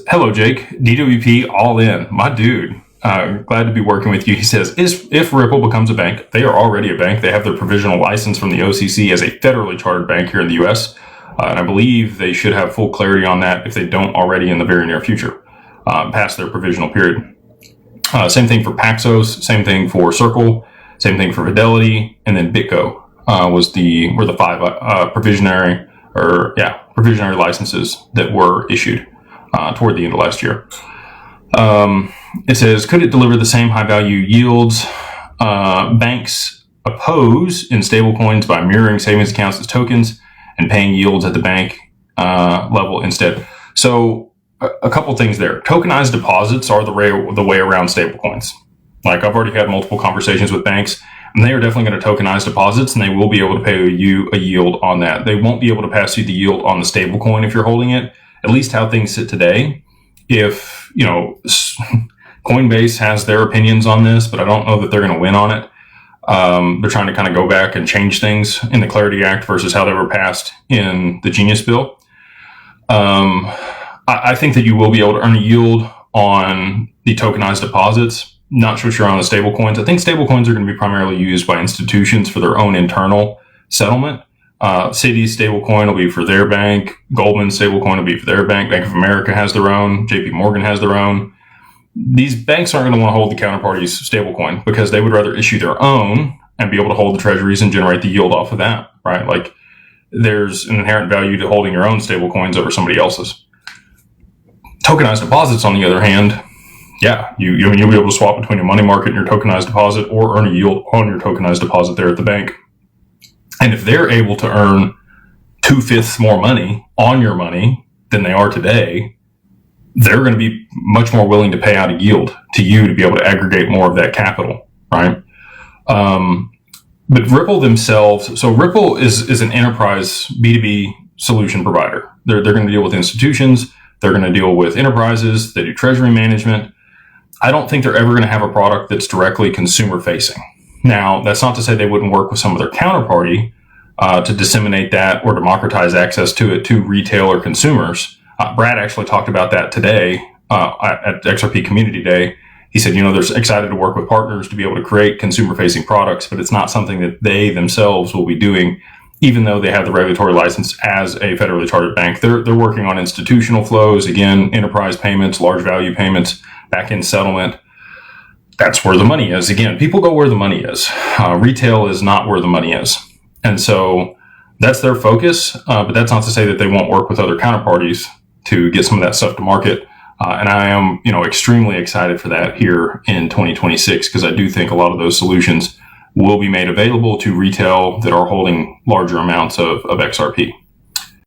Hello, Jake. DWP all in. My dude. Glad to be working with you. He says, if Ripple becomes a bank, they are already a bank. They have their provisional license from the OCC as a federally chartered bank here in the U.S. And I believe they should have full clarity on that if they don't already in the very near future, past their provisional period. Same thing for Paxos, same thing for Circle, same thing for Fidelity, and then BitGo were the five provisionary licenses that were issued toward the end of last year. It says, could it deliver the same high value yields banks oppose in stablecoins by mirroring savings accounts as tokens and paying yields at the bank level instead? So a couple things there. Tokenized deposits are the way around stablecoins. Like, I've already had multiple conversations with banks, and they are definitely going to tokenize deposits, and they will be able to pay you a yield on that. They won't be able to pass you the yield on the stablecoin if you're holding it, at least how things sit today. If, Coinbase has their opinions on this, but I don't know that they're going to win on it. They're trying to kind of go back and change things in the Clarity Act versus how they were passed in the Genius Bill. I think that you will be able to earn a yield on the tokenized deposits. Not so sure on the stable coins. I think stable coins are going to be primarily used by institutions for their own internal settlement. Citi's stablecoin will be for their bank. Goldman's stablecoin will be for their bank. Bank of America has their own. JP Morgan has their own. These banks aren't going to want to hold the counterparty's stablecoin because they would rather issue their own and be able to hold the treasuries and generate the yield off of that, right? Like, there's an inherent value to holding your own stablecoins over somebody else's. Tokenized deposits, on the other hand, yeah, you'll be able to swap between your money market and your tokenized deposit or earn a yield on your tokenized deposit there at the bank. And if they're able to earn 2/5 more money on your money than they are today, they're going to be much more willing to pay out a yield to you to be able to aggregate more of that capital, right? But Ripple themselves, so Ripple is an enterprise B2B solution provider. They're going to deal with institutions. They're going to deal with enterprises. They do treasury management. I don't think they're ever going to have a product that's directly consumer facing. Now, that's not to say they wouldn't work with some of their counterparty to disseminate that or democratize access to it to retail or consumers. Brad actually talked about that today at XRP Community Day. He said, they're excited to work with partners to be able to create consumer-facing products, but it's not something that they themselves will be doing, even though they have the regulatory license as a federally chartered bank. They're working on institutional flows, again, enterprise payments, large value payments, back-end settlement. That's where the money is. Again, people go where the money is. Retail is not where the money is. And so that's their focus, but that's not to say that they won't work with other counterparties to get some of that stuff to market. And I am, extremely excited for that here in 2026, because I do think a lot of those solutions will be made available to retail that are holding larger amounts of XRP.